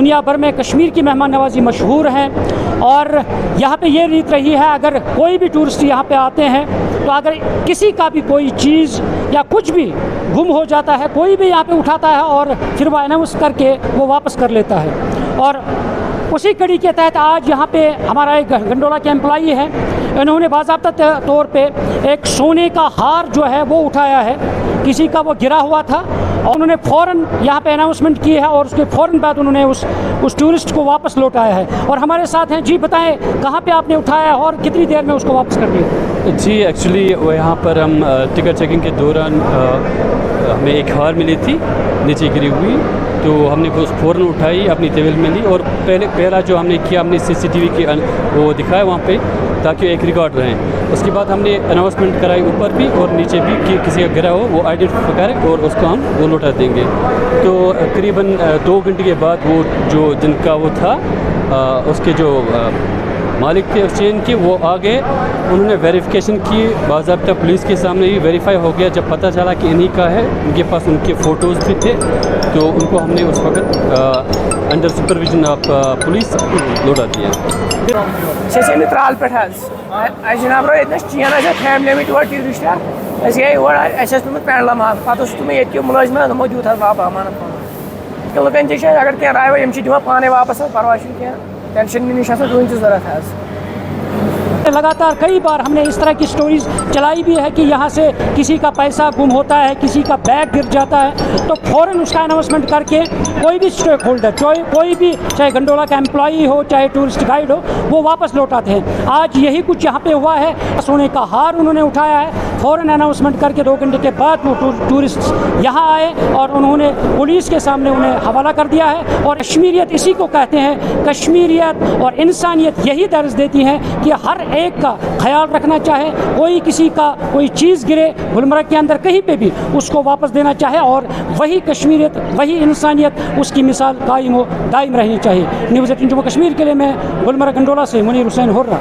दुनिया भर में कश्मीर की मेहमान नवाजी मशहूर है। और यहाँ पे ये रीत रही है, अगर कोई भी टूरिस्ट यहाँ पे आते हैं तो अगर किसी का भी कोई चीज़ या कुछ भी गुम हो जाता है, कोई भी यहाँ पे उठाता है और फिर वो अनाउंस करके वो वापस कर लेता है। और उसी कड़ी के तहत आज यहाँ पे हमारा एक गंडोला के एम्प्लॉई है, इन्होंने बाज़ाब्ता तौर पे एक सोने का हार जो है वो उठाया है, किसी का वो गिरा हुआ था, और उन्होंने फ़ौरन यहाँ पे अनाउंसमेंट की है और उसके फ़ौरन बाद उन्होंने उस टूरिस्ट को वापस लौटाया है। और हमारे साथ हैं, जी बताएं कहाँ पे आपने उठाया है और कितनी देर में उसको वापस कर दिया? जी एक्चुअली वो यहाँ पर हम टिकट चेकिंग के दौरान हमें एक हार मिली थी नीचे गिरी हुई, तो हमने वो फ़ौरन उठाई, अपनी टेबल में ली और पहला जो हमने किया, हमने CCTV की वो दिखाया वहाँ पे ताकि एक रिकॉर्ड रहे। उसके बाद हमने अनाउंसमेंट कराई ऊपर भी और नीचे भी कि किसी का गिरा हो वो आइडेंटिफाई करें और उसको हम वो लौटा देंगे। तो करीबन 2 घंटे के बाद वो जो जिनका वो था उसके जो मालिक थे उस चेन के, वो आ गए, उन्होंने वेरिफिकेशन की, बाज़ाब्ता पुलिस के सामने ही वेरीफाई हो गया। जब पता चला कि इन्हीं का है, उनके पास उनके फ़ोटोज़ भी थे, तो उनको हमने उस वक्त अंडर सुपरविजन ऑफ पुलिस लौटा दिया। त्राल पे जनाब रो चेन फैमिली में और टूरिस्ट गए और पे पेंडलम पे तुम ये मुलाजिम तमो दूत वापस अमानत लुकन तक अगर क्या राय वम दिवान पाने वापस परवाह क्या टेंशन निश तुम जरूरत। लगातार कई बार हमने इस तरह की स्टोरीज चलाई भी है कि यहाँ से किसी का पैसा गुम होता है, किसी का बैग गिर जाता है, तो फ़ौरन उसका अनाउंसमेंट करके कोई भी स्टेक होल्डर, कोई भी, चाहे गंडोला का एम्प्लॉई हो चाहे टूरिस्ट गाइड हो, वो वापस लौटाते हैं। आज यही कुछ यहाँ पे हुआ है। सोने का हार उन्होंने उठाया है, फ़ौरन अनाउंसमेंट करके 2 घंटे के बाद वो टूरिस्ट यहाँ आए और उन्होंने पुलिस के सामने उन्हें हवाला कर दिया है। और कश्मीरियत इसी को कहते हैं, कश्मीरियत और इंसानियत यही दर्ज देती हैं कि हर एक का ख्याल रखना चाहे, कोई किसी का कोई चीज़ गिरे गुलमर्ग के अंदर कहीं पे भी उसको वापस देना चाहे, और वही कश्मीरियत, वही इंसानियत, उसकी मिसाल कायम हो, दायम रहनी चाहिए। न्यूज़ 18 जम्मू कश्मीर के लिए मैं गुलमर्ग गंडोला से मुनीर हुसैन हुर्रा।